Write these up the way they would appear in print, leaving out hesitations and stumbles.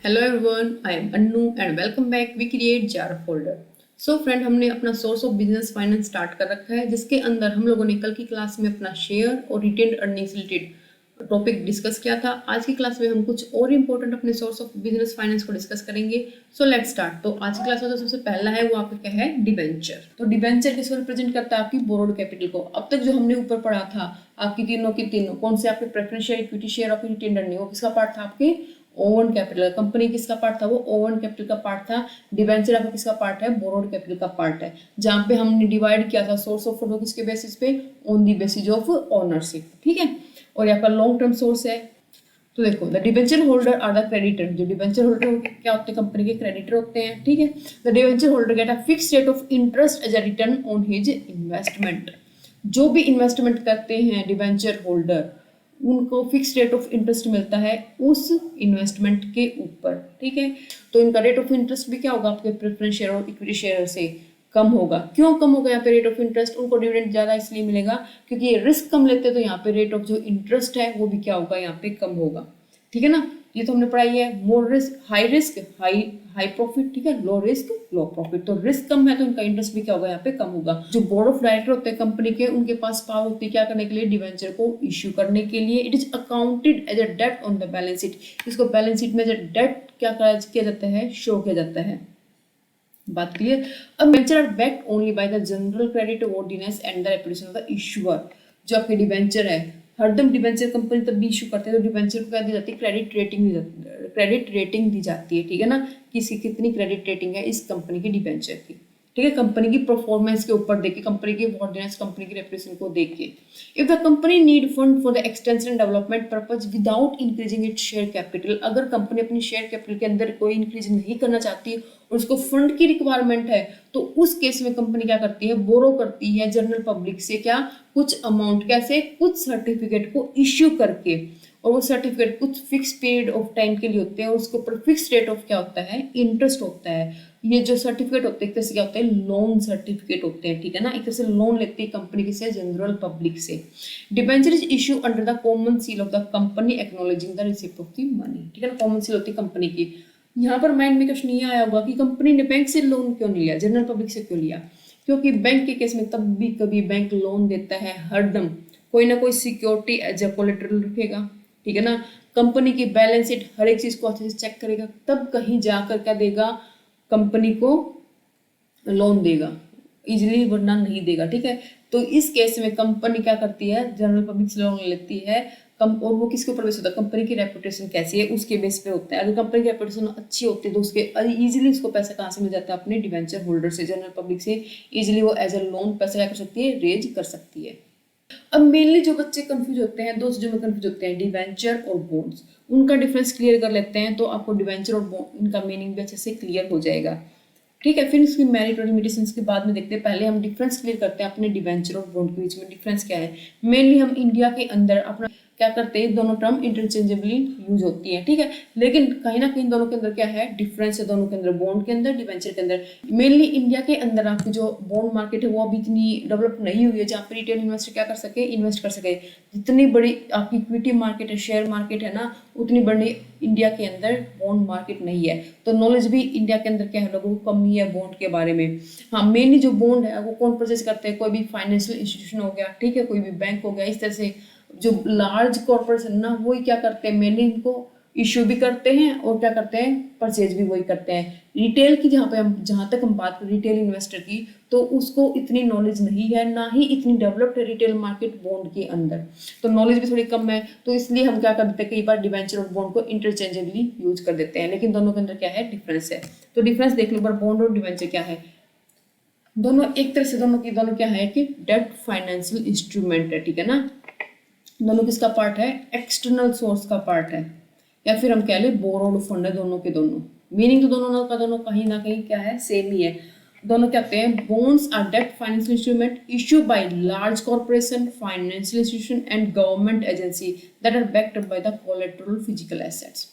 Hello everyone, I am Annu and welcome back. We create jar folder. So friend, हमने अपना source of business finance start कर रखा है, जिसके अंदर हम लोगों ने कल की क्लास में अपना शेयर और retained earnings related topic discuss किया था। आज की क्लास में हम कुछ और इम्पोर्टेंट अपने सोर्स ऑफ बिजनेस फाइनेंस को डिस्कस करेंगे। So let's start. तो आज की क्लास में जो सबसे पहला है वो आपका क्या है, डिबेंचर। तो डिबेंचर किसको रिप्रेजेंट करता है? आपकी बोरोड कैपिटल को। अब तक जो हमने ऊपर पढ़ा था आपकी तीनों की तीनों कौन से आपके प्रेफरेंस शेयर, इक्विटी शेयर और रिटेन्ड अर्निंग, वो किसका पार्ट था? आपके ओवन कैपिटल। कंपनी किसका पार्ट था? वो ओवन कैपिटल का पार्ट था। डिबेंचर आपका किसका पार्ट है? बोरोड कैपिटल का पार्ट है। जहां पे हमने डिवाइड किया था सोर्स ऑफ फंड किसके बेसिस पे? On the basis of ownership. ठीक है। और यहाँ पर लॉन्ग टर्म सोर्स है। तो देखो, the debenture holder are the creditor. जो डिबेंचर होल्डर क्या होते हैं? कंपनी के क्रेडिटर होते हैं। ठीक है। The debenture holder get a fixed rate of interest as a return on his investment. जो भी इन्वेस्टमेंट करते हैं डिबेंचर होल्डर, उनको फिक्स रेट ऑफ इंटरेस्ट मिलता है उस इन्वेस्टमेंट के ऊपर। ठीक है। तो इनका रेट ऑफ इंटरेस्ट भी क्या होगा? आपके प्रेफरेंस शेयर और इक्विटी शेयर से कम होगा। क्यों कम होगा यहाँ पे रेट ऑफ इंटरेस्ट? उनको डिविडेंड ज्यादा इसलिए मिलेगा क्योंकि ये रिस्क कम लेते हैं, तो यहाँ पे रेट ऑफ जो इंटरेस्ट है वो भी क्या होगा? यहाँ पे कम होगा। ठीक है ना। ये तो हमने पढ़ाई है। More risk high risk high high profit. ठीक है। लो रिस्क लो प्रॉफिट। तो रिस्क कम है तो इनका इंटरेस्ट भी क्या होगा? यहाँ पे कम होगा। जो बोर्ड ऑफ डायरेक्टर होते हैं कंपनी के, उनके पास पावर होती है क्या करने के लिए? डिवेंचर को इश्यू करने के लिए। It is accounted as a debt on the balance sheet. इसको बैलेंस शीट में एज अ डेट क्या किया जाता है? शो किया जाता है। बात क्लियर? अब debenture are backed only by the general credit worthiness and the reputation of the issuer. जो आपके डिबेंचर है, हरदम डिबेंचर कंपनी तब भी इशू करते हैं तो डिबेंचर को क्या दी जाती है? क्रेडिट रेटिंग दी जाती है। ठीक है ना। किसी कितनी क्रेडिट रेटिंग है इस कंपनी की डिबेंचर की। ठीक है। कंपनी की परफॉर्मेंस के ऊपर देख के, कंपनी की वर्दीनेस, कंपनी की रेपुटेशन को देख के। If the company need fund for the extension and development purpose without increasing it share capital, अगर कंपनी अपनी शेयर कैपिटल के अंदर कोई इंक्रीज नहीं करना चाहती और उसको फंड की रिक्वायरमेंट है, तो उस केस में कंपनी क्या करती है? बोरो करती है जनरल पब्लिक से क्या? कुछ अमाउंट। कैसे? कुछ सर्टिफिकेट को इश्यू करके। और वो सर्टिफिकेट कुछ फिक्स पीरियड ऑफ टाइम के लिए होते हैं और उसके ऊपर फिक्स रेट ऑफ क्या होता है? इंटरेस्ट होता है। ये जो सर्टिफिकेट होते हैं एक तरह से क्या होते हैं? लोन सर्टिफिकेट होते हैं। ठीक है ना। एक तरह से लोन लेती है कंपनी किससे? जनरल पब्लिक से। Debenture is issue under the common seal of the company acknowledging the receipt of the money. ठीक है ना। कॉमन सील होती है कंपनी की। यहाँ पर माइंड में क्वेश्चन ये आया होगा कि कंपनी ने बैंक से लोन क्यों नहीं लिया, जनरल पब्लिक से क्यों लिया? क्योंकि बैंक के केस में तब भी कभी बैंक लोन देता है, हरदम कोई ना कोई सिक्योरिटी एज अ कोलेटरल रखेगा। ठीक है ना। कंपनी की बैलेंस शीट हर एक चीज को अच्छे से चेक करेगा, तब कहीं जाकर क्या देगा? कंपनी को लोन देगा। इजिली वरना नहीं देगा। ठीक है। तो इस केस में कंपनी क्या करती है? जनरल पब्लिक से लोन लेती है। और वो किसके ऊपर बेस होता है? कंपनी की रेपुटेशन कैसी है उसके बेस पे होता है। अगर कंपनी की रेपुटेशन अच्छी होती है तो उसके इजीली उसको पैसा कहाँ से मिल जाता है? अपने डिवेंचर होल्डर से, जनरल पब्लिक से इजीली वो एज अ लोन पैसा क्या कर सकती है? रेज कर सकती है। अब मेनली जो बच्चे कंफ्यूज होते हैं, दो चीजों में कंफ्यूज होते हैं, डिवेंचर और बॉन्ड्स। उनका डिफरेंस क्लियर कर लेते हैं तो आपको डिवेंचर और बॉन्ड इनका मीनिंग भी अच्छे से क्लियर हो जाएगा। ठीक है। फिर इसकी मेरिट और लिमिटेशंस के बाद में देखते हैं। पहले हम डिफरेंस क्लियर करते हैं अपने डिवेंचर और बॉन्ड के बीच में डिफरेंस क्या है। मेनली हम इंडिया के अंदर अपना क्या करते हैं? दोनों टर्म इंटरचेंजेबली यूज होती है। ठीक है। लेकिन कहीं ना कहीं दोनों के अंदर क्या है? डिफरेंस है दोनों के अंदर, बॉन्ड के अंदर, डिवेंचर के अंदर। मेनली इंडिया के अंदर आपकी जो बॉन्ड मार्केट है वो अभी इतनी डेवलप नहीं हुई है जहाँ पे रिटेल इन्वेस्टर क्या कर सके? इन्वेस्ट कर सके। जितनी बड़ी आपकी इक्विटी मार्केट है, शेयर मार्केट है ना, उतनी बड़ी इंडिया के अंदर बॉन्ड मार्केट नहीं है। तो नॉलेज भी इंडिया के अंदर क्या है? लोगों को कमी है बॉन्ड के बारे में। हाँ, मेनली जो बॉन्ड है वो कौन परचेज करते हैं? कोई भी फाइनेंशियल इंस्टीट्यूशन हो गया, ठीक है, कोई भी बैंक हो गया, इस तरह से जो लार्ज कॉर्पोरेशन ना, वही क्या करते हैं? मेनली इनको इश्यू भी करते हैं और क्या करते हैं? परचेज भी वही करते हैं। रिटेल की जहाँ तक हम बात करें रिटेल इन्वेस्टर की, तो उसको इतनी नॉलेज नहीं है, ना ही इतनी डेवलप्ड है रिटेल मार्केट बॉन्ड के अंदर। तो नॉलेज भी थोड़ी कम है, तो इसलिए हम क्या कर देते हैं? कई बार डिवेंचर और बॉन्ड को इंटरचेंजेबली यूज कर देते हैं। लेकिन दोनों के अंदर क्या है? डिफरेंस है। तो डिफरेंस देख लो, बॉन्ड और डिवेंचर क्या है? दोनों एक तरह से दोनों क्या है कि डेट फाइनेंशियल इंस्ट्रूमेंट है। ठीक है ना। दोनों किसका पार्ट है? एक्सटर्नल सोर्स का पार्ट है, या फिर हम कह लें बोरोड फंड है। दोनों के दोनों मीनिंग तो दोनों कहीं ना कहीं क्या है? सेम ही है। दोनों क्या कहते हैं? Bonds are debt financial instrument issued by large corporation, financial institution and government agency that are backed by the collateral physical assets.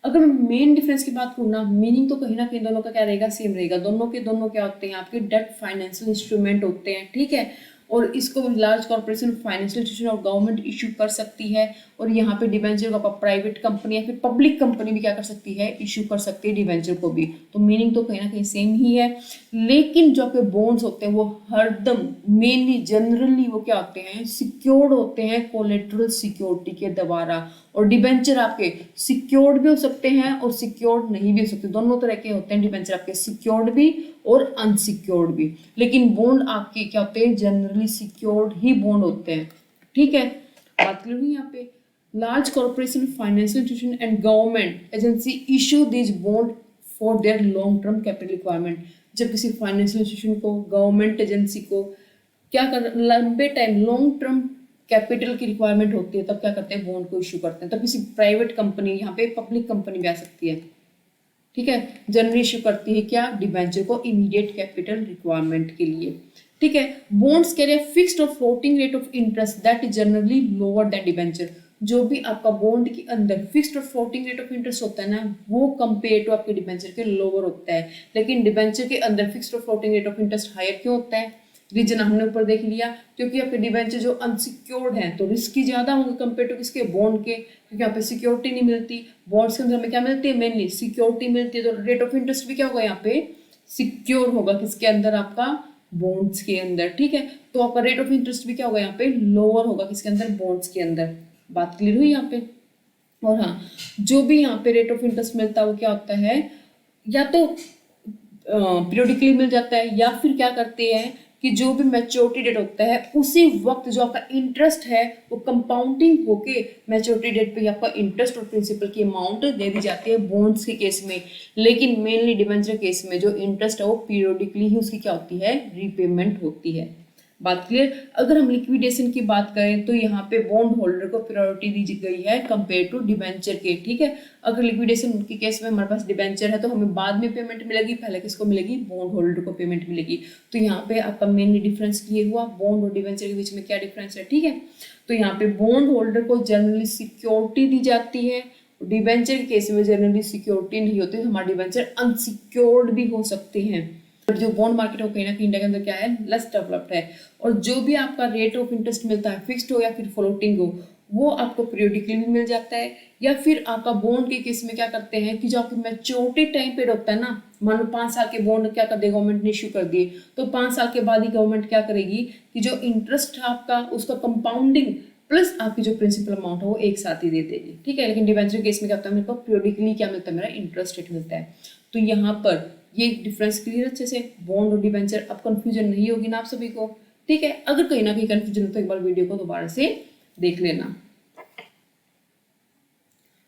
अगर मैं मेन डिफरेंस की बात करूँ ना, मीनिंग तो कहीं ना कहीं दोनों का क्या रहेगा? सेम रहेगा। दोनों के दोनों क्या होते हैं? आपके डेट फाइनेंशियल इंस्ट्रूमेंट होते हैं। ठीक है। और इसको लार्ज कॉर्पोरेशन, फाइनेंशियल इंस्टीट्यूशन और गवर्नमेंट इशू कर सकती है। और यहाँ पे डिबेंचर को प्राइवेट कंपनी या फिर पब्लिक कंपनी भी क्या कर सकती है, इशू कर सकती है डिबेंचर को भी। तो मीनिंग तो कहीं ना कहीं सेम ही है, लेकिन जो आपके बॉन्ड्स होते हैं वो हरदम मेनली जनरली वो क्या होते हैं, सिक्योर्ड होते हैं कोलेटरल सिक्योरिटी के द्वारा। और डिबेंचर आपके सिक्योर्ड भी हो सकते हैं और सिक्योर्ड नहीं भी हो सकते, दोनों तरह के होते हैं डिबेंचर आपके, सिक्योर्ड भी और अनसिक्योर्ड भी। लेकिन बॉन्ड आपके क्या होते हैं, जनरली सिक्योर्ड ही बॉन्ड होते हैं। ठीक है, बात क्लियर हुई यहाँ पे। Large corporation, financial institution and government agency issue this bond for their long term capital requirement. जब किसी फाइनेंशियल इंस्टीट्यूशन को, गवर्नमेंट एजेंसी को क्या कर लंबे टाइम लॉन्ग टर्म कैपिटल की रिक्वायरमेंट होती है, तब क्या करते हैं, बॉन्ड को इशू करते हैं। तब किसी प्राइवेट कंपनी, यहाँ पे पब्लिक कंपनी भी आ सकती है, ठीक है, जनरली इशू करती है क्या, डिबेंचर को इमीडिएट कैपिटल रिक्वायरमेंट के लिए। ठीक है, बॉन्ड्स कैरी फिक्स्ड और floating rate of interest that is generally lower than debenture. जो भी आपका बॉन्ड के अंदर फिक्स्ड और फ्लोटिंग रेट ऑफ इंटरेस्ट होता है ना, वो कंपेयर टू आपके डिबेंचर के लोअर होता है। लेकिन डिबेंचर के अंदर फिक्स्ड और floating rate of interest higher क्यों होता है, रीजन हमने ऊपर देख लिया, क्योंकि आपके डिबेंचर जो अनसिक्योर्ड हैं तो रिस्क ही ज्यादा होंगे कंपेयर टू किसके, बॉन्ड के, क्योंकि यहाँ पे सिक्योरिटी नहीं मिलती। बॉन्ड्स के अंदर हमें क्या मिलती है, मेनली सिक्योरिटी मिलती है, तो रेट ऑफ इंटरेस्ट भी क्या होगा यहाँ पे, सिक्योर होगा किसके अंदर, आपका बॉन्ड्स के अंदर। ठीक है, तो आपका रेट ऑफ इंटरेस्ट भी क्या होगा यहाँ पे, लोअर होगा किसके अंदर, बॉन्ड्स के अंदर। बात क्लियर हुई यहाँ पे। और हाँ, जो भी यहाँ पे रेट ऑफ इंटरेस्ट मिलता है वो क्या होता है, या तो पीरियोडिकली मिल जाता है, या फिर क्या करते हैं कि जो भी मैच्योरिटी डेट होता है उसी वक्त जो आपका इंटरेस्ट है वो कंपाउंडिंग होके मैच्योरिटी डेट पे आपका इंटरेस्ट और प्रिंसिपल की अमाउंट दे दी जाती है बॉन्ड्स के केस में। लेकिन मेनली डिबेंचर केस में जो इंटरेस्ट है वो पीरियोडिकली ही उसकी क्या होती है, रीपेमेंट होती है। बात क्लियर। अगर हम लिक्विडेशन की बात करें तो यहाँ पे बॉन्ड होल्डर को प्रायोरिटी दी गई है कंपेयर टू डिबेंचर के। ठीक है, अगर लिक्विडेशन के केस में हमारे पास डिबेंचर है तो हमें बाद में पेमेंट मिलेगी, पहले किसको मिलेगी, बॉन्ड होल्डर को पेमेंट मिलेगी। तो यहाँ पे आपका मेनली डिफरेंस क्लियर हुआ, बॉन्ड और डिबेंचर के बीच में क्या डिफरेंस है। ठीक है, तो यहाँ पे बॉन्ड होल्डर को जनरली सिक्योरिटी दी जाती है, डिबेंचर के केस में जनरली सिक्योरिटी नहीं होती, हमारे डिबेंचर अनसिक्योर्ड भी हो सकते हैं। जो बॉन्ड मार्केट हो कहीं ना कहीं इंडिया के अंदर क्या है, लेस डेवलप्ड है। और जो भी आपका रेट ऑफ इंटरेस्ट मिलता है, फिक्स्ड हो या फिर फ्लोटिंग हो, वो आपको पीरियोडिकली भी मिल जाता है। या फिर आपका बॉन्ड के केस में क्या करते हैं कि जो आपकी मैच्योरिटी टाइम पीरियड होता है ना, मान लो 5 साल के बॉन्ड क्या कर दे गवर्नमेंट ने इशू कर दिए, तो 5 साल के बाद ही गवर्नमेंट क्या करेगी कि जो इंटरेस्ट है आपका उसका कंपाउंडिंग प्लस आपकी जो प्रिंसिपल अमाउंट है वो एक साथ ही दे देगी। ठीक है, लेकिन डिबेंचर केस में क्या होता है, मेरे को पीरियोडिकली क्या मिलता है, मेरा इंटरेस्ट रेट मिलता है। तो यहाँ पर ये डिफरेंस क्लियर अच्छे से, बॉन्ड और डिबेंचर। अब कंफ्यूजन नहीं होगी ना आप सभी को। ठीक है, अगर कहीं ना कहीं कंफ्यूजन हो तो एक बार वीडियो को दोबारा से देख लेना।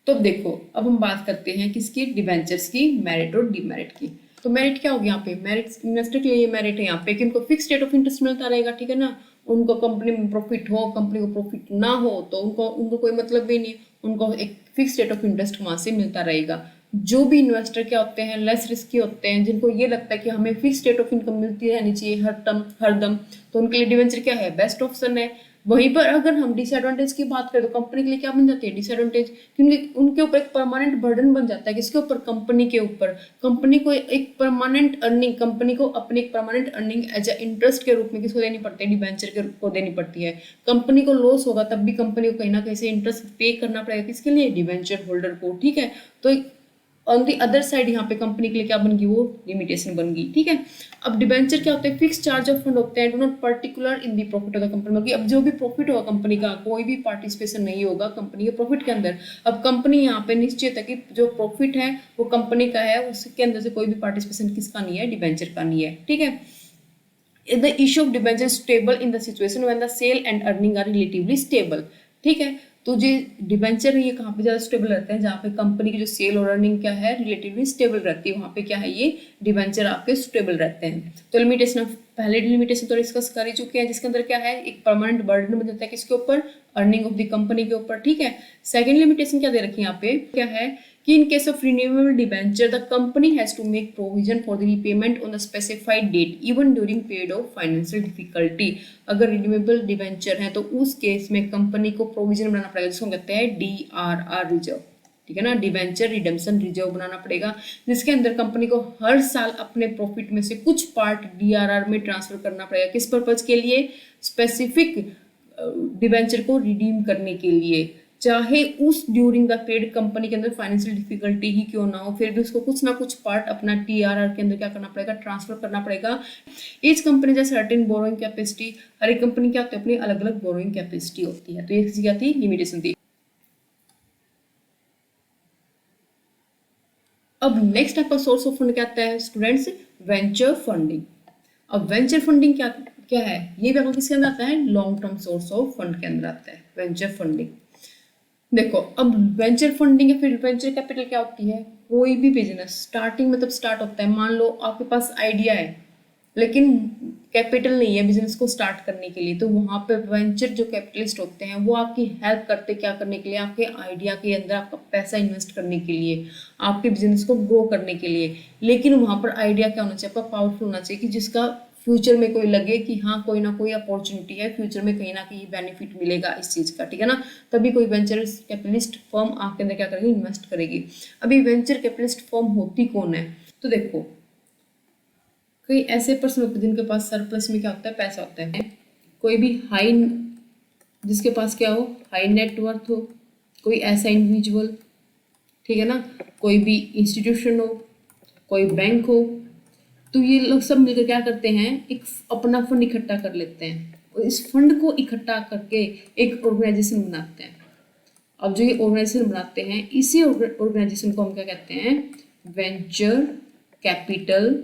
तो देखो, अब हम बात करते हैं किसकी, डिबेंचर्स की, मेरिट और डिमेरिट की। तो मेरिट क्या होगी यहाँ पे, मेरिट इन्वेस्टर के लिए ये मेरिट है यहाँ पे कि उनको फिक्स रेट ऑफ इंटरेस्ट मिलता रहेगा। ठीक है ना, उनको कंपनी में प्रॉफिट हो, कंपनी को प्रॉफिट ना हो तो उनको कोई मतलब भी नहीं, उनको एक फिक्स रेट ऑफ इंटरेस्ट वहां से मिलता रहेगा। जो भी इन्वेस्टर क्या होते हैं, लेस रिस्की होते हैं, जिनको ये लगता है कि हमें फिक्स रेट ऑफ इनकम मिलती रहनी चाहिए हरदम, तो उनके लिए डिवेंचर क्या है, बेस्ट ऑप्शन है। वहीं पर अगर हम डिसएडवांटेज की बात करें तो कंपनी के लिए क्या बन जाती है, डिसएडवांटेज, क्योंकि उनके ऊपर एक परमानेंट बर्डन बन जाता है। किसके ऊपर, कंपनी के ऊपर। कंपनी को एक परमानेंट अर्निंग, कंपनी को अपनी एक permanent earning as a interest के रूप में किसको देनी पड़ती है, डिबेंचर के रूप को देनी पड़ती है। कंपनी को लॉस होगा तब भी कंपनी को कहीं ना कहीं से इंटरेस्ट पे करना पड़ेगा, किसके लिए, डिबेंचर होल्डर को। ठीक है, तो ऑन दी अदर साइड यहाँ पे कंपनी के लिए क्या बन गई, वो लिमिटेशन बन गई। ठीक है, अब डिबेंचर क्या होता है, फिक्स चार्ज ऑफ फंड होते हैं, do not particular in the profit of the company. मतलब अब जो भी प्रॉफिट होगा कंपनी का, कोई भी पार्टिसिपेशन नहीं होगा कंपनी के प्रॉफिट के अंदर। अब कंपनी यहाँ पे निश्चित है कि जो प्रॉफिट है वो कंपनी का है, उसके अंदर से कोई भी पार्टिसिपेशन किसका नहीं है, डिबेंचर का नहीं है। ठीक है, the issue of debenture is stable in the situation when the sale and earning are relatively stable। ठीक है, तो जो डिबेंचर है ये कहाँ पे ज़्यादा स्टेबल रहते हैं, जहाँ पे कंपनी की जो सेल और अर्निंग क्या है, रिलेटिवली स्टेबल रहती है, वहाँ पे क्या है, ये डिबेंचर आपके स्टेबल रहते हैं। तो लिमिटेशन, पहले लिमिटेशन तो डिस्कस कर ही चुके हैं, जिसके अंदर क्या है, एक परमानेंट बर्डन बन जाता है किसके ऊपर, अर्निंग ऑफ द कंपनी के ऊपर। ठीक है, सेकंड लिमिटेशन क्या दे रखी है यहाँ पे, क्या है कि in case of renewable debenture the company has to make provision for the repayment on the specified date even during period of financial difficulty। अगर रिन्यूएबल डिबेंचर है तो उस केस में कंपनी को प्रोविजन बनाना पड़ेगा, जिसको कहते हैं DRR रिजर्व। ठीक है ना। डिवेंचर रिडेम्पशन रिजर्व बनाना पड़ेगा, जिसके अंदर कंपनी को हर साल अपने प्रॉफिट में से कुछ पार्ट डीआरआर में ट्रांसफर करना पड़ेगा। किस पर्पज के लिए? स्पेसिफिक डिवेंचर को रिडीम करने के लिए, चाहे उस ड्यूरिंग द पीरियड कंपनी के अंदर फाइनेंशियल डिफिकल्टी ही क्यों ना हो, फिर भी उसको कुछ ना कुछ पार्ट अपना टीआरआर के अंदर क्या करना पड़ेगा? ट्रांसफर करना पड़ेगा। ईच कंपनी जैसे सर्टेन बोरोइंग कैपेसिटी, हर एक कंपनी क्या होती है? अपनी अलग अलग बोरोइंग कैपेसिटी होती है। तो ये क्या थी? लिमिटेशन थी। अब नेक्स्ट आपका सोर्स ऑफ फंड क्या आता है स्टूडेंट्स? Venture funding. अब वेंचर फंडिंग क्या क्या है? ये भी आपको किसके अंदर आता है? Long term source of fund के अंदर आता है वेंचर फंडिंग। देखो, अब वेंचर फंडिंग या फिर वेंचर कैपिटल क्या होती है? कोई भी बिजनेस स्टार्टिंग में तब स्टार्ट होता है, मान लो आपके पास आइडिया है लेकिन कैपिटल नहीं है बिजनेस को स्टार्ट करने के लिए, तो वहाँ पे वेंचर जो कैपिटलिस्ट होते हैं वो आपकी हेल्प करते क्या करने के लिए? आपके आइडिया के अंदर आपका पैसा इन्वेस्ट करने के लिए, आपके बिजनेस को ग्रो करने के लिए। लेकिन वहाँ पर आइडिया क्या होना चाहिए? आपका पावरफुल होना चाहिए कि जिसका फ्यूचर में कोई लगे कि हाँ कोई ना कोई अपॉर्चुनिटी है, फ्यूचर में कहीं ना कहीं बेनिफिट मिलेगा इस चीज़ का, ठीक है ना। तभी कोई वेंचर कैपिटलिस्ट फर्म आपके अंदर क्या करेगी? इन्वेस्ट करेगी। अभी वेंचर कैपिटलिस्ट फर्म होती कौन है? तो देखो, कई ऐसे पर्सन होते हैं जिनके पास सरप्लस में क्या होता है? पैसा होता है। कोई भी हाई, जिसके पास क्या हो? हाई नेटवर्थ हो, कोई ऐसा इंडिविजुअल, ठीक है ना, कोई भी इंस्टीट्यूशन हो, कोई बैंक हो, तो ये लोग सब मिलकर क्या करते हैं? एक अपना फंड इकट्ठा कर लेते हैं और इस फंड को इकट्ठा करके एक ऑर्गेनाइजेशन बनाते हैं। अब जो ये ऑर्गेनाइजेशन बनाते हैं, इसी ऑर्गेनाइजेशन को हम क्या कहते हैं? Venture capital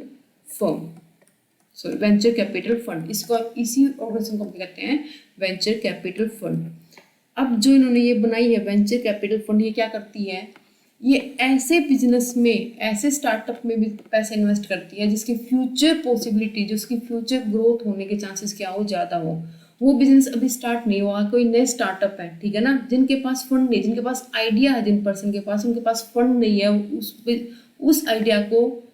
firm, sorry venture capital fund. इसको इसी ऑर्गेनाइजेशन को हम क्या कहते हैं? Venture capital fund. अब जो इन्होंने ये बनाई है वेंचर कैपिटल फंड, ये क्या करती है? ये ऐसे बिजनेस में, ऐसे स्टार्टअप में भी पैसा इन्वेस्ट करती है जिसकी फ्यूचर पॉसिबिलिटी, जो उसकी फ्यूचर ग्रोथ होने के चांसेस क्या हो? ज़्यादा हो। वो बिजनेस अभी स्टार्ट नहीं हुआ, कोई नए स्टार्टअप है, ठीक है ना, जिनके पास फंड नहीं, जिनके पास आइडिया है, जिन पर्सन के पास, उनके पास फंड नहीं है उस आइडिया को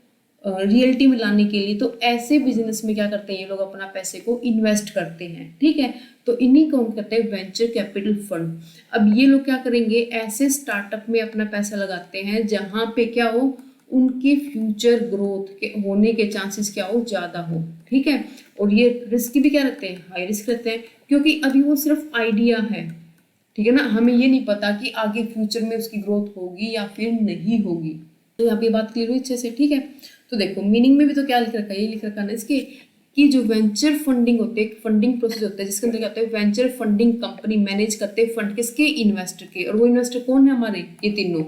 रियलिटी में लाने के लिए, तो ऐसे बिजनेस में क्या करते हैं ये लोग? अपना पैसे को इन्वेस्ट करते हैं, ठीक है। तो इन्हीं को हम कहते हैं वेंचर कैपिटल फंड। अब ये लोग क्या करेंगे? ऐसे स्टार्टअप में अपना पैसा लगाते हैं जहां पे क्या हो? उनकी फ्यूचर ग्रोथ के होने के चांसेस क्या हो? ज़्यादा हो, ठीक है। और ये रिस्क भी क्या रहते हैं? हाई रिस्क रहते हैं, क्योंकि अभी वो सिर्फ आइडिया है, ठीक है ना। हमें ये नहीं पता कि आगे फ्यूचर में उसकी ग्रोथ होगी या फिर नहीं होगी। तो यहाँ पे बात क्लियर हुई अच्छे से, ठीक है। तो देखो, मीनिंग में भी तो क्या लिख रखा है? ये लिख रखा है ना इसके कि जो वेंचर फंडिंग होते हैं, फंडिंग प्रोसेस होता है जिसके अंदर क्या होता है? वेंचर फंडिंग कंपनी मैनेज करते हैं फंड किसके? इन्वेस्टर के। और वो इन्वेस्टर कौन है? हमारे ये तीनों,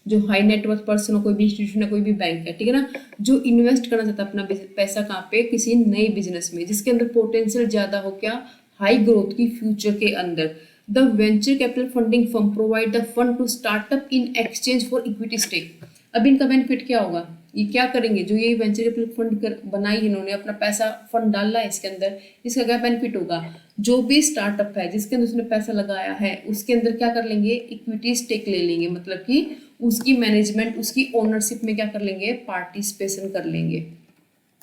जो हाई नेटवर्थ पर्सन हो, कोई भी इंस्टीट्यूशन है, कोई भी बैंक है, ठीक है ना, जो इन्वेस्ट करना चाहता है अपना पैसा कहाँ पे? किसी नए बिजनेस में जिसके अंदर पोटेंशियल ज्यादा हो, क्या? हाई ग्रोथ की फ्यूचर के अंदर। The venture capital funding firm provide the fund to startup in exchange for equity stake. अब इनका बेनिफिट क्या होगा? ये क्या करेंगे? जो ये वेंचर कैपिटल फंड बनाई इन्होंने, अपना पैसा फंड डाला है इसके अंदर, इसका क्या बेनिफिट होगा? जो भी स्टार्टअप है जिसके अंदर उसने पैसा लगाया है उसके अंदर क्या कर लेंगे? इक्विटी स्टेक ले लेंगे, मतलब कि उसकी मैनेजमेंट, उसकी ओनरशिप में क्या कर लेंगे? पार्टिसिपेशन कर लेंगे,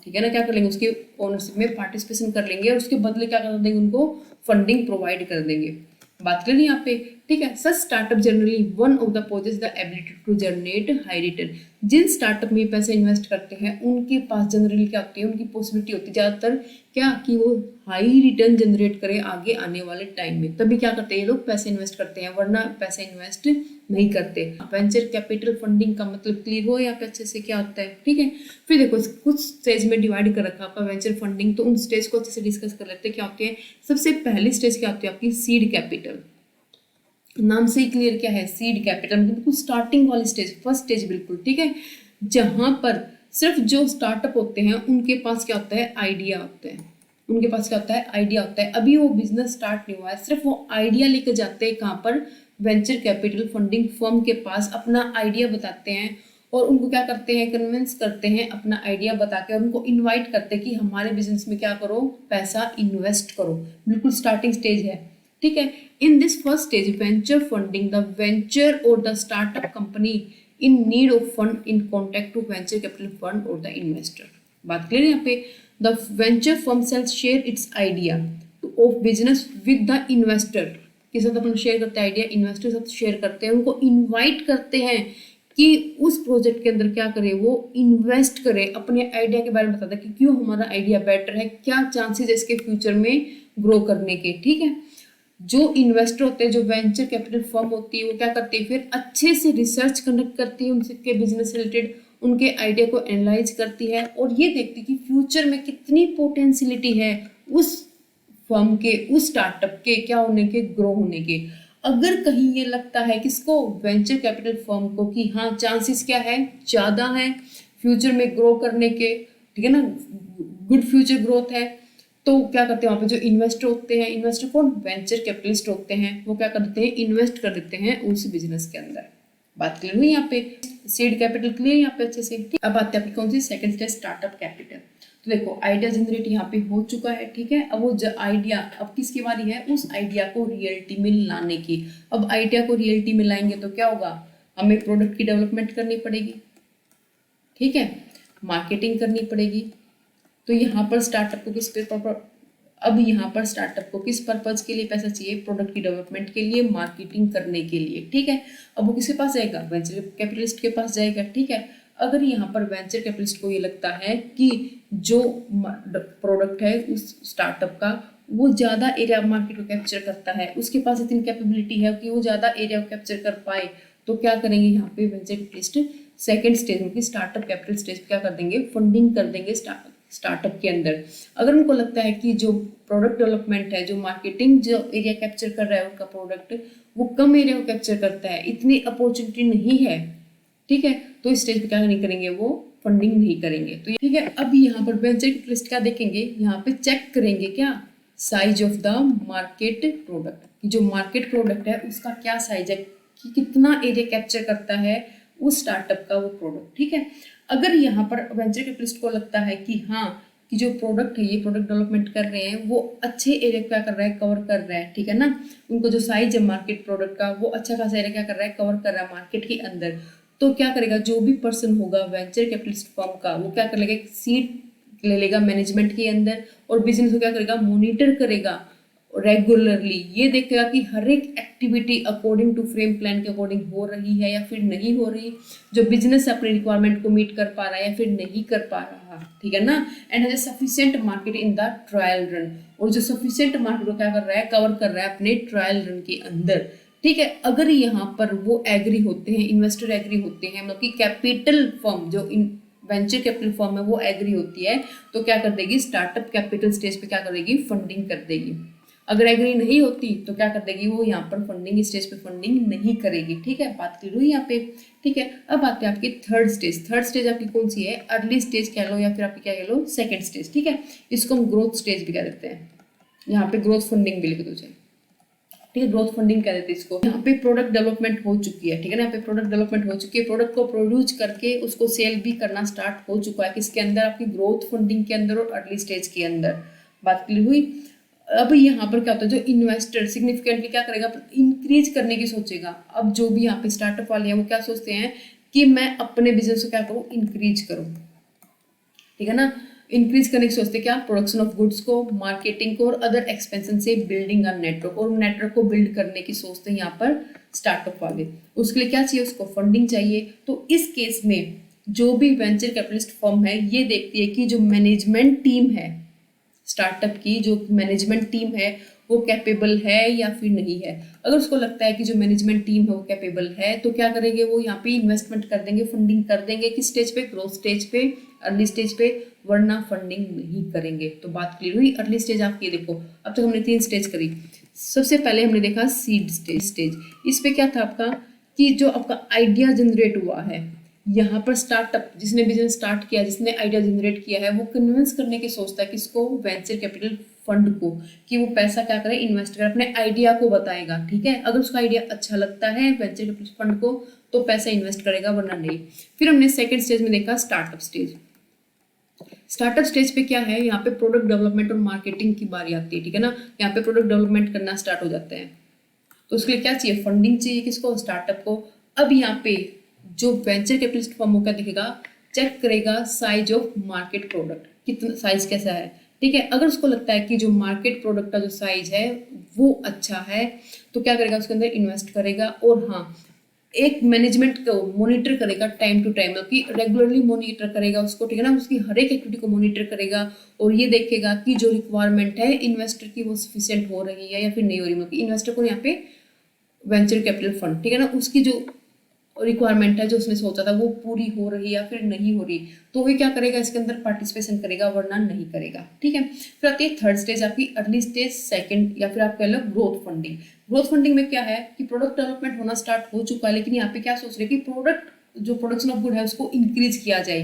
ठीक है ना। क्या कर लेंगे? उसकी ओनरशिप में पार्टिसिपेशन कर लेंगे और उसके बदले क्या कर देंगे? उनको फंडिंग प्रोवाइड कर देंगे। बात करें यहाँ पे, ठीक है। Such startup generally one of the possess the ability to generate high return. जिन स्टार्टअप में पैसे इन्वेस्ट करते हैं उनके पास जनरली क्या होती है? उनकी पॉसिबिलिटी होती है ज़्यादातर क्या? कि वो हाई रिटर्न जनरेट करे आगे आने वाले टाइम में, तभी क्या करते हैं ये लोग? पैसे इन्वेस्ट करते हैं, वरना पैसे इन्वेस्ट नहीं करते। वेंचर कैपिटल फंडिंग का मतलब क्लियर हो यहाँ पे अच्छे से क्या होता है, ठीक है। फिर देखो, कुछ स्टेज में डिवाइड कर रखा है आपका वेंचर फंडिंग, तो उन स्टेज को अच्छे से डिस्कस कर लेते हैं क्या होती है। सबसे पहली स्टेज क्या होती है आपकी? Seed capital. नाम से ही क्लियर क्या है? सीड कैपिटल, बिल्कुल स्टार्टिंग वाली स्टेज, फर्स्ट स्टेज बिल्कुल, ठीक है। जहां पर सिर्फ जो स्टार्टअप होते हैं उनके पास क्या होता है? आइडिया होता है। उनके पास क्या होता है? आइडिया होता है। अभी वो बिजनेस स्टार्ट नहीं हुआ है, सिर्फ वो आइडिया लेकर जाते हैं कहाँ पर? वेंचर कैपिटल फंडिंग फर्म के पास, अपना आइडिया बताते हैं और उनको क्या करते हैं? कन्विंस करते हैं अपना आइडिया बता के, और उनको इन्वाइट करते हैं कि हमारे बिजनेस में क्या करो? पैसा इन्वेस्ट करो। बिल्कुल स्टार्टिंग स्टेज है, ठीक है। In this first stage venture funding, the venture और the startup company in need of fund in contact to venture capital fund और द इन्वेस्टर। बात क्लियर है यहाँ पे? The venture firm sells share its idea of business with the investor. के साथ अपन share करते हैं आइडिया, इन्वेस्टर के साथ शेयर करते हैं, उनको इनवाइट करते हैं कि उस प्रोजेक्ट के अंदर क्या करे, वो इन्वेस्ट करे, अपने आइडिया के बारे में बताता है कि क्यों हमारा आइडिया बेटर है, क्या चांसेस है इसके फ्यूचर में ग्रो करने के। ठीक है, जो इन्वेस्टर होते हैं, जो वेंचर कैपिटल फर्म होती है, वो क्या करते हैं, फिर अच्छे से रिसर्च कंडक्ट करती है उनके बिजनेस रिलेटेड, उनके आइडिया को एनालाइज करती है और ये देखती है कि फ्यूचर में कितनी पोटेंशियलिटी है उस फर्म के, उस स्टार्टअप के क्या होने के, ग्रो होने के। अगर कहीं ये लगता है किसको, वेंचर कैपिटल फर्म को, कि हाँ चांसेस क्या है, ज़्यादा है फ्यूचर में ग्रो करने के, ठीक है ना, गुड फ्यूचर ग्रोथ है, तो क्या करते हैं वहाँ पे जो इन्वेस्टर होते हैं, इन्वेस्टर कौन, वेंचर कैपिटलिस्ट होते हैं, वो क्या कर देते हैं, इन्वेस्ट कर देते हैं उस बिजनेस के अंदर। बात क्लियर हुई यहाँ पे, सीड कैपिटल क्लियर यहाँ पे अच्छे से। अब आते हैं आपकी कौन सी, सेकंड स्टेज स्टार्टअप कैपिटल। तो देखो आइडिया जनरेट यहाँ पे हो चुका है, ठीक है। अब वो आइडिया, अब किसकी बारी है, उस आइडिया को रियलिटी में लाने की। अब आइडिया को रियलिटी में लाएंगे तो क्या होगा, हमें प्रोडक्ट की डेवलपमेंट करनी पड़ेगी, ठीक है, मार्केटिंग करनी पड़ेगी। तो यहाँ पर स्टार्टअप को किस पर्पज के लिए पैसा चाहिए, प्रोडक्ट की डेवलपमेंट के लिए, मार्केटिंग करने के लिए, ठीक है। अब वो किसके पास जाएगा, वेंचर कैपिटलिस्ट के पास जाएगा, ठीक है। अगर यहाँ पर वेंचर कैपिटलिस्ट को ये लगता है कि जो प्रोडक्ट है उस स्टार्टअप का वो ज़्यादा एरिया मार्केट को कैप्चर करता है, उसके पास इतनी कैपेबिलिटी है कि वो ज़्यादा एरिया को कैप्चर कर पाए, तो क्या करेंगे यहाँ पे वेंचर कैपिटलिस्ट सेकेंड स्टेज में, स्टार्टअप कैपिटल स्टेज पे क्या कर देंगे, फंडिंग कर देंगे स्टार्टअप के अंदर। अगर उनको लगता है कि जो प्रोडक्ट डेवलपमेंट है, जो मार्केटिंग, जो एरिया कैप्चर कर रहा है उनका प्रोडक्ट, वो कम एरिया को कैप्चर करता है, इतनी अपॉर्चुनिटी नहीं है, ठीक है, तो इस स्टेज पे क्या नहीं करेंगे, वो फंडिंग नहीं करेंगे। तो ठीक है, अब यहाँ पर वेंचर कैपिटलिस्ट क्या देखेंगे, यहाँ पे चेक करेंगे क्या, size of the market product, कि जो मार्केट प्रोडक्ट है उसका क्या साइज है, कि कितना एरिया कैप्चर करता है उस स्टार्टअप का वो प्रोडक्ट, ठीक है। अगर यहाँ पर वेंचर कैपिटलिस्ट को लगता है कि हाँ, कि जो प्रोडक्ट है, ये प्रोडक्ट डेवलपमेंट कर रहे हैं, वो अच्छे एरिया क्या कर रहा है, कवर कर रहा है, ठीक है ना, उनको जो साइज है मार्केट प्रोडक्ट का, वो अच्छा खासा एरिया क्या कर रहा है, कवर कर रहा है मार्केट के अंदर, तो क्या करेगा, जो भी पर्सन होगा वेंचर कैपिटलिस्ट फर्म का, वो क्या कर लेगा, एक सीट ले लेगा मैनेजमेंट के अंदर और बिजनेस को क्या करेगा, मॉनिटर करेगा रेगुलरली, ये देखेगा कि हर एक activity according to frame plan के अकॉर्डिंग हो रही है या फिर नहीं हो रही, जो बिजनेस अपने रिक्वायरमेंट को मीट कर पा रहा है या फिर नहीं कर पा रहा, ठीक है ना, and has sufficient market in the trial run, और जो सफिशिएंट मार्केट को क्या कर रहा है, कवर कर रहा है अपने ट्रायल रन के अंदर, ठीक है। अगर यहाँ पर वो एग्री होते हैं, इन्वेस्टर एग्री होते हैं, मतलब कि कैपिटल फर्म जो वेंचर कैपिटल फर्म है वो एग्री होती है, तो क्या कर देगी, स्टार्टअप कैपिटल स्टेज पे क्या करेगी, फंडिंग कर देगी। अगर एग्री नहीं होती तो क्या कर देगी, वो यहाँ पर फंडिंग स्टेज पे फंडिंग नहीं करेगी, ठीक है, बात क्लियर हुई यहाँ पे, ठीक है। अब आते हैं आपकी थर्ड स्टेज आपकी कौन सी है, अर्ली स्टेज कह लो या फिर आपकी क्या कह लो, सेकंड स्टेज, ठीक है। इसको हम ग्रोथ स्टेज भी कह देते हैं, यहाँ पे ग्रोथ फंडिंग भी लिख दो, ठीक है, ग्रोथ फंडिंग कह देते हैं इसको। यहाँ पे प्रोडक्ट डेवलपमेंट हो चुकी है, ठीक है ना, यहाँ पे प्रोडक्ट डेवलपमेंट हो चुकी है, प्रोडक्ट को प्रोड्यूस करके उसको सेल भी करना स्टार्ट हो चुका है, किसके अंदर, आपकी ग्रोथ फंडिंग के अंदर और अर्ली स्टेज के अंदर, बात क्लियर हुई। अब यहाँ पर क्या होता है, जो इन्वेस्टर सिग्निफिकेंटली क्या करेगा, इंक्रीज करने की सोचेगा। अब जो भी यहाँ पे स्टार्टअप वाले हैं वो क्या सोचते हैं कि मैं अपने बिजनेस को क्या करूँ, इंक्रीज करूँ, ठीक है ना, इंक्रीज करने की सोचते क्या, प्रोडक्शन ऑफ गुड्स को, मार्केटिंग को और अदर एक्सपेंशन से बिल्डिंग अ नेटवर्क, और नेटवर्क को बिल्ड करने की सोचते हैं यहाँ पर स्टार्टअप वाले। उसके लिए क्या चाहिए, उसको फंडिंग चाहिए। तो इस केस में जो भी वेंचर कैपिटलिस्ट फर्म है ये देखती है कि जो मैनेजमेंट टीम है स्टार्टअप की, जो मैनेजमेंट टीम है वो कैपेबल है या फिर नहीं है। अगर उसको लगता है कि जो मैनेजमेंट टीम है वो कैपेबल है, तो क्या करेंगे, वो यहाँ पे इन्वेस्टमेंट कर देंगे, फंडिंग कर देंगे, किस स्टेज पे, ग्रोथ स्टेज पे, अर्ली स्टेज पे, वरना फंडिंग नहीं करेंगे। तो बात क्लियर हुई। अर्ली स्टेज आपकी देखो, अब तक हमने 3 स्टेज करी। सबसे पहले हमने देखा सीड स्टेज। इस पे क्या था आपका, कि जो आपका आइडिया जनरेट हुआ है, यहाँ पर स्टार्टअप जिसने बिजनेस स्टार्ट किया, जिसने आइडिया जनरेट किया है, वो कन्विंस करने की सोचता है किसको, वेंचर कैपिटल फंड को, कि वो पैसा क्या करे, इन्वेस्ट करे, अपने आइडिया को बताएगा, ठीक है। अगर उसका आइडिया अच्छा लगता है वेंचर कैपिटल फंड को तो पैसा इन्वेस्ट करेगा, वरना नहीं। फिर हमने सेकंड स्टेज में देखा स्टार्टअप स्टेज। स्टार्टअप स्टेज पे क्या है, यहाँ पे प्रोडक्ट डेवलपमेंट और मार्केटिंग की बारी आती है, ठीक है ना। यहाँ पे प्रोडक्ट डेवलपमेंट करना स्टार्ट हो जाते हैं, तो उसके लिए क्या चाहिए, फंडिंग चाहिए, किसको, स्टार्टअप को। अब यहाँ पे जो वेंचर कैपिटलिस्ट फर्म क्या दिखेगा, चेक करेगा साइज ऑफ मार्केट प्रोडक्ट, कितना साइज कैसा है, ठीक है। अगर उसको लगता है कि जो मार्केट प्रोडक्ट का जो साइज है वो अच्छा है तो क्या करेगा, उसके अंदर इन्वेस्ट करेगा। और हाँ, एक मैनेजमेंट को मॉनिटर करेगा टाइम टू टाइम, मतलब कि रेगुलरली मॉनिटर करेगा उसको, ठीक है ना, उसकी हर एक एक्टिविटी को मॉनिटर करेगा और ये देखेगा कि जो रिक्वायरमेंट है इन्वेस्टर की वो सफिशिएंट हो रही है या फिर नहीं हो रही। मतलब कि इन्वेस्टर को यहाँ पे वेंचर कैपिटल फंड, ठीक है ना, उसकी जो रिक्वायरमेंट है जो उसने सोचा था वो पूरी हो रही या फिर नहीं हो रही, तो वही क्या करेगा, इसके अंदर पार्टिसिपेशन करेगा, वरना नहीं करेगा। ठीक है। फिर आती है थर्ड स्टेज आपकी, अर्ली स्टेज, सेकंड या फिर आप कह लो ग्रोथ फंडिंग। ग्रोथ फंडिंग में क्या है कि प्रोडक्ट डेवलपमेंट होना स्टार्ट हो चुका है, लेकिन यहाँ पे क्या सोच रहे हैं कि प्रोडक्ट जो प्रोडक्शन ऑफ गुड है उसको इंक्रीज किया जाए,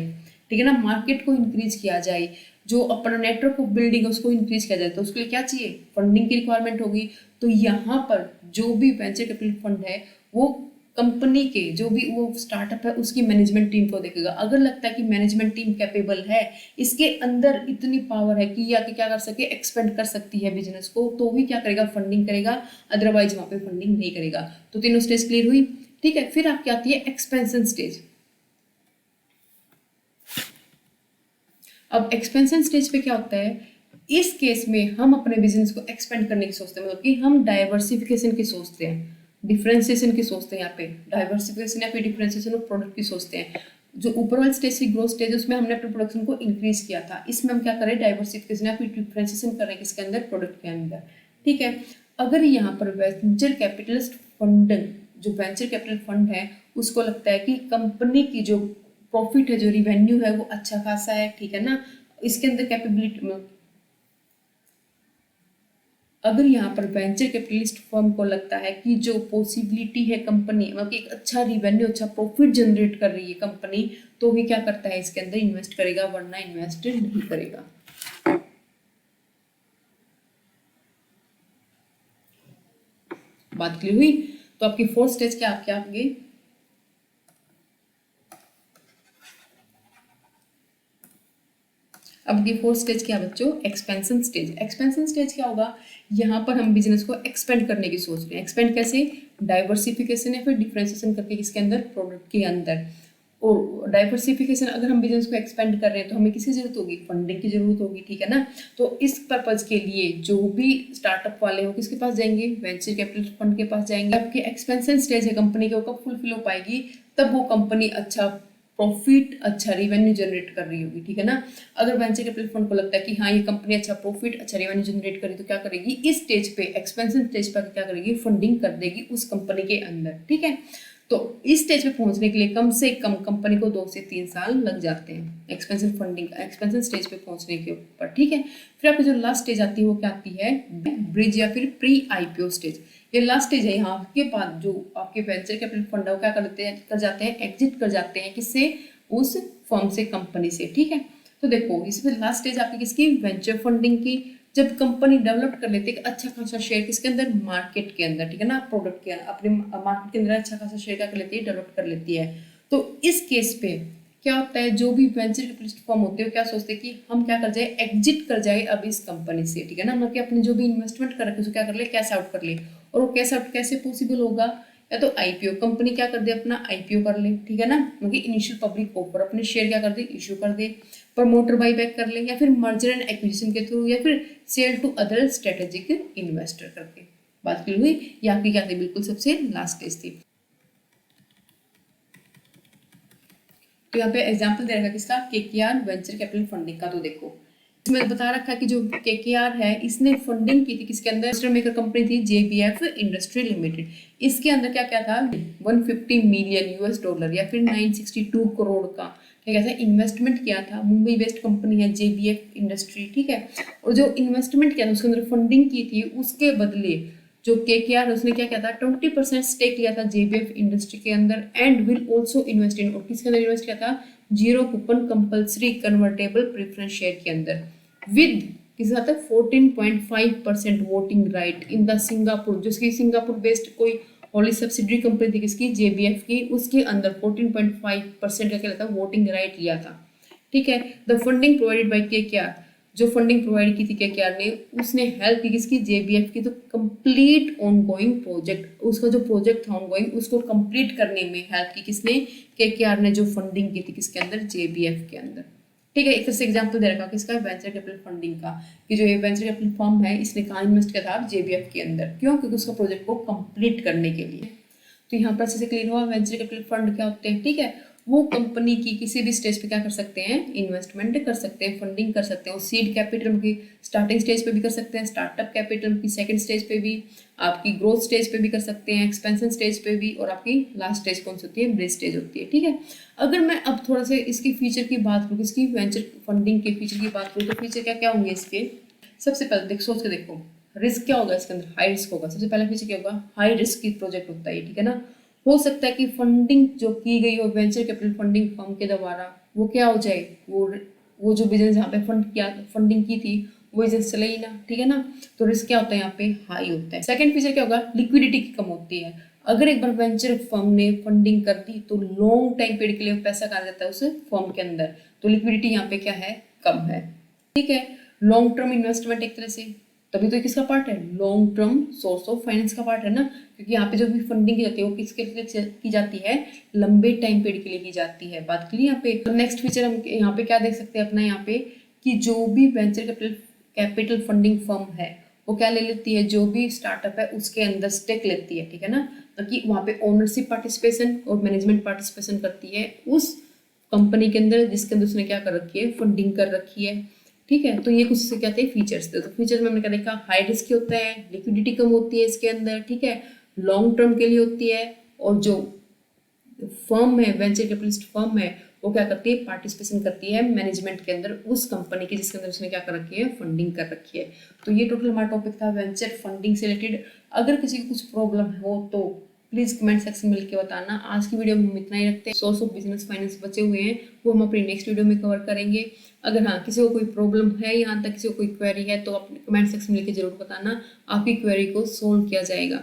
ठीक है ना, मार्केट को इंक्रीज किया जाए, जो अपना नेटवर्क ऑफ बिल्डिंग है उसको इंक्रीज किया जाए, तो उसके लिए क्या चाहिए, फंडिंग की रिक्वायरमेंट होगी। तो यहाँ पर जो भी वेंचर कैपिटल फंड है वो कंपनी के जो भी वो स्टार्टअप है उसकी मैनेजमेंट टीम को देखेगा। अगर लगता है कि मैनेजमेंट टीम कैपेबल है, इसके अंदर इतनी पावर है कि या कि क्या कर सके, एक्सपेंड कर सकती है बिजनेस को, तो भी क्या करेगा, फंडिंग करेगा, अदरवाइज वहां पे फंडिंग नहीं करेगा। तो तीनों स्टेज क्लियर हुई। ठीक है। फिर आपकी आती है एक्सपेंशन स्टेज। अब एक्सपेंशन स्टेज पे क्या होता है, इस केस में हम अपने बिजनेस को एक्सपेंड करने की सोचते हैं, मतलब कि हम डाइवर्सिफिकेशन की सोचते हैं, डिफरेंशिएशन की सोचते हैं। यहाँ पे डाइवर्सिफिकेशन या फिर डिफरेंशिएशन ऑफ प्रोडक्ट की सोचते हैं। जो ऊपर वाली स्टेज थी ग्रोथ स्टेज, उसमें हमने अपने प्रोडक्शन को इंक्रीज किया था, इसमें हम क्या करें, डाइवर्सिफिकेशन या फिर डिफरेंशिएशन कर रहे हैं किसके अंदर, प्रोडक्ट के अंदर। ठीक है। अगर यहाँ पर वेंचर कैपिटलिस्ट फंड, जो वेंचर कैपिटल फंड है उसको लगता है कि कंपनी की जो प्रॉफिट है, जो रिवेन्यू है वो अच्छा खासा है, ठीक है ना, इसके अंदर कैपेबिलिटी, अगर यहाँ पर वेंचर कैपिटलिस्ट फर्म को लगता है कि जो पॉसिबिलिटी है कंपनी, मतलब कि एक अच्छा रिवेन्यू, अच्छा प्रॉफिट जनरेट कर रही है कंपनी, तो भी क्या करता है, इसके अंदर इन्वेस्ट करेगा, वरना इन्वेस्ट नहीं करेगा। बात क्लियर हुई। तो आपकी फोर्थ स्टेज क्या आपके आगे, अब की फोर्थ स्टेज क्या बच्चों, एक्सपेंशन स्टेज। एक्सपेंशन स्टेज क्या होगा, यहाँ पर हम बिजनेस को एक्सपेंड करने की सोच रहे हैं। एक्सपेंड कैसे, डाइवर्सिफिकेशन या फिर डिफरेंशिएशन करके किसके अंदर, प्रोडक्ट के अंदर। और डाइवर्सिफिकेशन, अगर हम बिजनेस को एक्सपेंड कर रहे हैं तो हमें किसकी जरूरत होगी, फंडिंग की जरूरत होगी, ठीक है ना। तो इस पर्पज के लिए जो भी स्टार्टअप वाले हो किसके पास जाएंगे, वेंचर कैपिटल फंड के पास जाएंगे। आपकी एक्सपेंशन स्टेज है कंपनी के, वो कब फुलफिल हो पाएगी, तब वो कंपनी अच्छा प्रॉफिट, अच्छा रिवेन्यू जनरेट कर रही होगी, ठीक है ना। अगर वेंचर कैपिटल फंड को लगता है कि हाँ ये कंपनी अच्छा प्रॉफिट, अच्छा रेवेन्यू जनरेट करी, तो क्या करेगी, इस स्टेज पे, एक्सपेंशन स्टेज पर क्या करेगी, फंडिंग कर देगी उस कंपनी के अंदर। ठीक है। तो इस स्टेज पे पहुंचने के लिए कम से कम कंपनी को 2 से 3 साल लग जाते हैं एक्सपेंशन फंडिंग, एक्सपेंशन स्टेज पे पहुंचने के ऊपर। ठीक है। फिर आपकी जो लास्ट स्टेज आती है वो क्या आती है, ब्रिज या फिर प्री आईपीओ स्टेज। ये लास्ट स्टेज है, यहाँ के बाद जो आपके वेंचर कैपिटल फंड है वो क्या कर जाते हैं, एग्जिट कर जाते हैं, किससे, उस फर्म से, कंपनी से। ठीक है। तो देखो इसमें लास्ट स्टेज आपकी किसकी, वेंचर फंडिंग की। जब कंपनी डेवलप कर लेती है अच्छा खासा शेयर किसके अंदर, मार्केट के अंदर, ठीक है ना, प्रोडक्ट के अपने मार्केट के अंदर अच्छा खासा शेयर क्या कर लेती है, डेवलप कर लेती है। तो इस केस पे क्या होता है, जो भी वेंचर कैपिटलिस्ट फर्म होते हैं क्या सोचते हैं कि हम क्या कर जाए, एग्जिट कर जाए अब इस कंपनी से, ठीक है ना, मतलब कि अपनी जो भी इन्वेस्टमेंट कर रखे उसको क्या कर ले, कैश आउट कर ले। और वो कैश आउट कैसे पॉसिबल होगा, या तो आईपीओ, कंपनी क्या कर दे, अपना आईपीओ कर ले, ठीक है ना, क्योंकि इनिशियल पब्लिक ऑफर, अपने शेयर क्या कर दे, इशू कर दे, प्रमोटर बाई बैक कर ले, या फिर मर्जर एंड एक्विजिशन के थ्रू, या फिर sale to other strategic investor करके। बात क्लियर हुई। ये आपकी क्या थी, बिल्कुल सबसे लास्ट स्टेज थी। तो यहाँ पे एग्जाम्पल दे रखा किसका, केकेआर वेंचर कैपिटल फंडिंग का। तो देखो इसमें बता रखा है कि जो केकेआर है इसने फंडिंग की थी किसके अंदर, इन्वेस्टर मेकर कंपनी थी जेबीएफ इंडस्ट्री लिमिटेड। इसके अंदर क्या क्या था, 150 मिलियन यूएस डॉलर या फिर 962 करोड़ का क्या कहता है इन्वेस्टमेंट किया था। मुंबई बेस्ड कंपनी है जेबीएफ इंडस्ट्री, ठीक है। और जो इन्वेस्टमेंट किया था उसके अंदर फंडिंग की थी, उसके बदले जो केकेआर उसने क्या किया था, 20% स्टेक लिया था जेबीएफ इंडस्ट्री के अंदर, and will also invest in, और किसके अंदर इन्वेस्ट किया था, zero coupon compulsory convertible preference share के अंदर, विद किसी साथ 14.5% voting right in the Singapore, जिसकी सिंगापुर बेस्ड कोई होली सब्सिडरी कंपनी थी किसकी, जेबीएफ की, उसके अंदर 14.5% का क्या था, वोटिंग राइट लिया था। ठीक है। The funding provided by KKR, जो फंडिंग प्रोवाइड की थी केकेआर ने, उसने हेल्प की किसकी, जेबीएफ की। तो कंप्लीट ऑनगोइंग प्रोजेक्ट, उसका जो प्रोजेक्ट था ऑनगोइंग उसको कंप्लीट करने में हेल्प की किसने, केकेआर ने, जो फंडिंग की थी किसके अंदर, जेबीएफ के अंदर। ठीक है, एक तरह से एग्जाम्पल दे रखा किसका, वेंचर कैपिटल फंडिंग का, कि जो ये वेंचर कैपिटल फर्म है इसने कहाँ इन्वेस्ट किया था, जेबीएफ के अंदर। क्यों? क्योंकि उसका प्रोजेक्ट को कंप्लीट करने के लिए। तो यहाँ पर अच्छे से क्लियर हुआ वेंचर कैपिटल फंड क्या होते हैं। ठीक है, वो कंपनी की किसी भी स्टेज पे क्या कर सकते हैं, इन्वेस्टमेंट कर सकते हैं, फंडिंग कर सकते हैं। सीड कैपिटल की स्टार्टिंग स्टेज पे भी कर सकते हैं, स्टार्टअप कैपिटल की सेकंड स्टेज पे भी, आपकी ग्रोथ स्टेज पे भी कर सकते हैं, एक्सपेंशन स्टेज पे भी, और आपकी लास्ट स्टेज कौन सी होती है, ब्रिज स्टेज होती है। ठीक है, अगर मैं अब थोड़ा सा इसकी फीचर की बात करूँ, इसकी वेंचर फंडिंग के फीचर की बात करूँ, तो फीचर क्या क्या होंगे इसके। सबसे पहले देख सोच के देखो, रिस्क क्या होगा इसके अंदर, हाई रिस्क होगा। सबसे पहला फीचर क्या होगा, हाई रिस्क की प्रोजेक्ट होता है। ठीक है ना, हो सकता है कि फंडिंग जो की गई हो वेंचर कैपिटल फंडिंग फर्म के द्वारा वो क्या हो जाए, वो जो बिजनेस जहाँ पे फंडिंग की थी वो बिजनेस चले ही ना। ठीक है ना, तो रिस्क क्या होता है यहाँ पे, हाई होता है। सेकंड फीचर क्या होगा, लिक्विडिटी की कम होती है। अगर एक बार वेंचर फर्म ने फंडिंग कर दी तो लॉन्ग टाइम पीरियड के लिए पैसा कहा जाता है उस फर्म के अंदर, तो लिक्विडिटी यहाँ पे क्या है, कम है। ठीक है, लॉन्ग टर्म इन्वेस्टमेंट एक तरह से, तभी तो किसका पार्ट है, long term source of finance का पार्ट है ना, क्योंकि यहाँ पे जो भी फंडिंग की जाती है वो किसके लिए की जाती है, लंबे टाइम पीरियड के लिए की जाती है। बात करिए यहाँ पे। नेक्स्ट फीचर हम यहाँ पे क्या देख सकते हैं अपना, यहाँ पे कि जो भी वेंचर कैपिटल फंडिंग फर्म है वो क्या ले लेती है, जो भी स्टार्टअप है उसके अंदर स्टेक लेती है। ठीक है ना, ताकि वहाँ पे ओनरशिप पार्टिसिपेशन और मैनेजमेंट पार्टिसिपेशन करती है उस कंपनी के अंदर जिसके अंदर उसने क्या कर रखी है, फंडिंग कर रखी है। ठीक है, तो ये कुछ से कहते हैं फीचर्स। तो फीचर्स में हमने क्या देखा, हाई रिस्क होता है, लिक्विडिटी कम होती है इसके अंदर। ठीक है, लॉन्ग टर्म के लिए होती है, और जो फर्म है वेंचर कैपिटलिस्ट फर्म है वो क्या करती है, पार्टिसिपेशन करती है मैनेजमेंट के अंदर उस कंपनी की जिसके अंदर उसने क्या कर रखी है, फंडिंग कर रखी है। तो ये टोटल हमारा टॉपिक था वेंचर फंडिंग से रिलेटेड। अगर किसी को कुछ प्रॉब्लम हो तो प्लीज कमेंट सेक्शन में लिख के बताना। आज की वीडियो में हम इतना ही रखते हैं। सोर्स ऑफ बिजनेस फाइनेंस बचे हुए हैं वो हम अपनी नेक्स्ट वीडियो में कवर करेंगे। अगर हाँ किसी को कोई प्रॉब्लम है यहाँ तक, किसी को कोई क्वेरी है तो अपने कमेंट सेक्शन में लिख के जरूर बताना, आपकी क्वेरी को सोल्व किया जाएगा।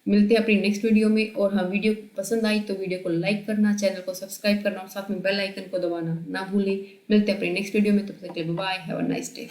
मिलते हैं अपनी नेक्स्ट वीडियो में। और हाँ, वीडियो पसंद आई तो वीडियो को लाइक करना, चैनल को सब्सक्राइब करना और साथ में बेल आइकन को दबाना ना भूलें। मिलते हैं अपनी नेक्स्ट वीडियो में, तब तक के लिए bye, have a nice day.